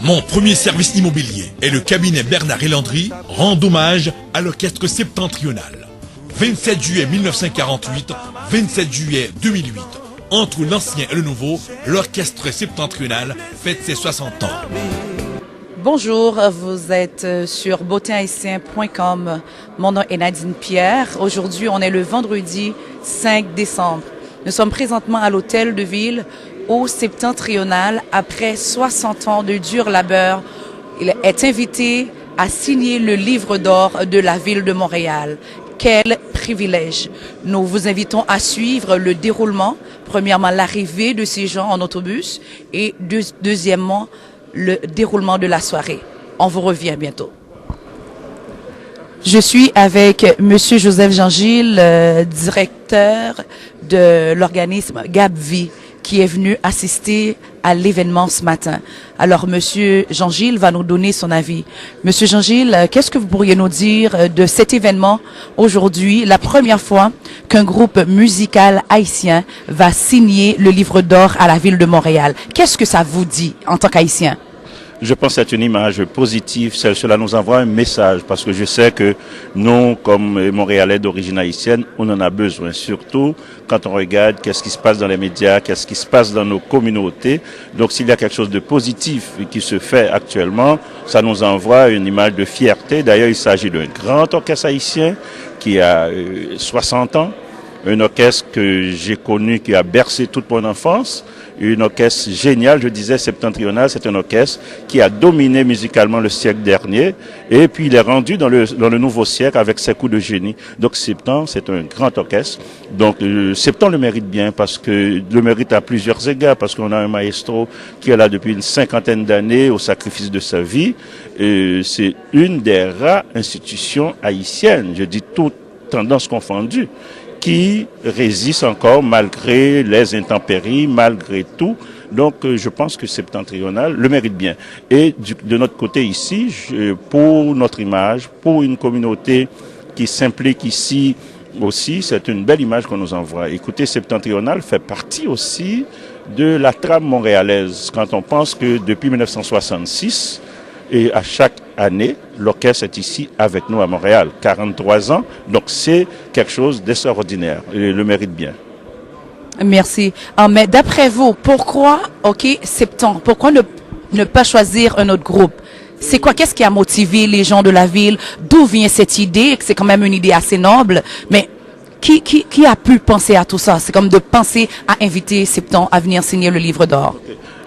Mon premier service immobilier et le cabinet Bernard et Landry rendent hommage à l'orchestre septentrional. 27 juillet 1948, 27 juillet 2008. Entre l'ancien et le nouveau, l'orchestre septentrional fête ses 60 ans. Bonjour, vous êtes sur beautéhaïtien.com. Mon nom est Nadine Pierre. Aujourd'hui, on est le vendredi 5 décembre. Nous sommes présentement à l'hôtel de ville au Septentrional. Après 60 ans de dur labeur, il est invité à signer le livre d'or de la ville de Montréal. Quel privilège! Nous vous invitons à suivre le déroulement. Premièrement, l'arrivée de ces gens en autobus et deuxièmement, le déroulement de la soirée. On vous revient bientôt. Je suis avec Monsieur Joseph Jean-Gilles, directeur de l'organisme GABVI, qui est venu assister à l'événement ce matin. Alors, Monsieur Jean-Gilles va nous donner son avis. Monsieur Jean-Gilles, qu'est-ce que vous pourriez nous dire de cet événement aujourd'hui, la première fois qu'un groupe musical haïtien va signer le livre d'or à la ville de Montréal? Qu'est-ce que ça vous dit en tant qu'haïtien? Je pense que c'est une image positive. Cela nous envoie un message parce que je sais que nous, comme Montréalais d'origine haïtienne, on en a besoin. Surtout quand on regarde qu'est-ce qui se passe dans les médias, qu'est-ce qui se passe dans nos communautés. Donc s'il y a quelque chose de positif qui se fait actuellement, ça nous envoie une image de fierté. D'ailleurs, il s'agit d'un grand orchestre haïtien qui a 60 ans. Un orchestre que j'ai connu, qui a bercé toute mon enfance. Une orchestre géniale, je disais, septentrional, c'est un orchestre qui a dominé musicalement le siècle dernier. Et puis il est rendu dans le nouveau siècle avec ses coups de génie. Donc Septent, c'est un grand orchestre. Donc Septent le mérite bien parce que le mérite à plusieurs égards, parce qu'on a un maestro qui est là depuis une 50aine d'années au sacrifice de sa vie. C'est une des rares institutions haïtiennes, je dis toutes tendances confondues, qui résiste encore malgré les intempéries, malgré tout. Donc, je pense que Septentrional le mérite bien. Et de notre côté ici, pour notre image, pour une communauté qui s'implique ici aussi, c'est une belle image qu'on nous envoie. Écoutez, Septentrional fait partie aussi de la trame montréalaise. Quand on pense que depuis 1966, et à chaque année, l'orchestre est ici avec nous à Montréal, 43 ans. Donc c'est quelque chose d'extraordinaire. Il le mérite bien. Merci. Mais d'après vous, pourquoi, Septent, pourquoi ne pas choisir un autre groupe? C'est quoi, qu'est-ce qui a motivé les gens de la ville? D'où vient cette idée? C'est quand même une idée assez noble, mais qui a pu penser à tout ça? C'est comme de penser à inviter Septent à venir signer le livre d'or.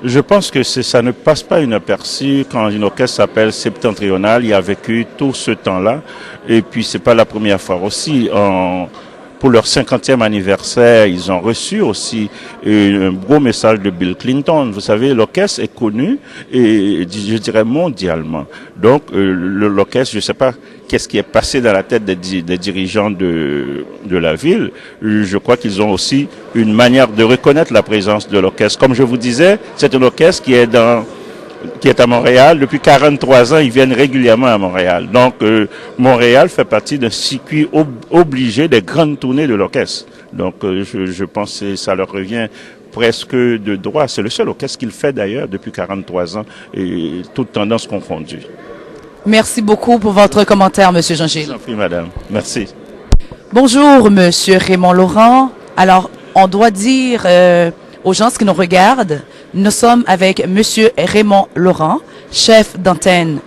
Je pense que ça ne passe pas inaperçu quand une orchestre s'appelle Septentrional. Il a vécu tout ce temps-là. Et puis, c'est pas la première fois aussi. Pour leur 50e anniversaire, ils ont reçu aussi un gros message de Bill Clinton. Vous savez, l'orchestre est connu et je dirais mondialement. Donc, l'orchestre, je sais pas qu'est-ce qui est passé dans la tête des dirigeants de la ville. Je crois qu'ils ont aussi une manière de reconnaître la présence de l'orchestre. Comme je vous disais, c'est un orchestre qui est à Montréal. Depuis 43 ans, ils viennent régulièrement à Montréal. Donc, Montréal fait partie d'un circuit obligé des grandes tournées de l'orchestre. Donc, je pense que ça leur revient presque de droit. C'est le seul orchestre qu'il fait d'ailleurs depuis 43 ans, et toutes tendances confondues. Merci beaucoup pour votre commentaire, Monsieur Jean-Gilles. Je vous en prie, madame. Merci. Bonjour, Monsieur Raymond Laurent. Alors, on doit dire aux gens qui nous regardent, nous sommes avec Monsieur Raymond Laurent, chef d'antenne.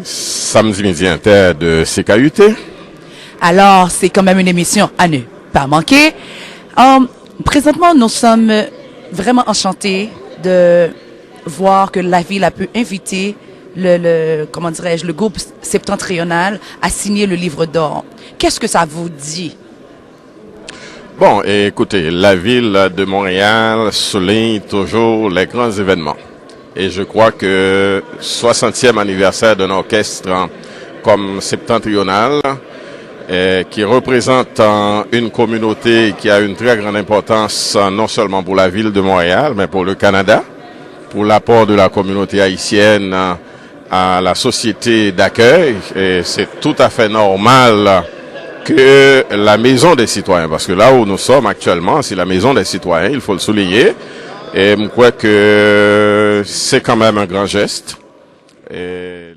Samedi midi inter de CKUT. Alors, c'est quand même une émission à ne pas manquer. Présentement, nous sommes vraiment enchantés de voir que la ville a pu inviter le groupe septentrional à signer le livre d'or. Qu'est-ce que ça vous dit? Bon, écoutez, la ville de Montréal souligne toujours les grands événements. Et je crois que 60e anniversaire d'un orchestre comme Septentrional, qui représente une communauté qui a une très grande importance, non seulement pour la ville de Montréal, mais pour le Canada, pour l'apport de la communauté haïtienne à la société d'accueil. Et c'est tout à fait normal que la maison des citoyens, parce que là où nous sommes actuellement, c'est la maison des citoyens, il faut le souligner. Et je crois que c'est quand même un grand geste. Et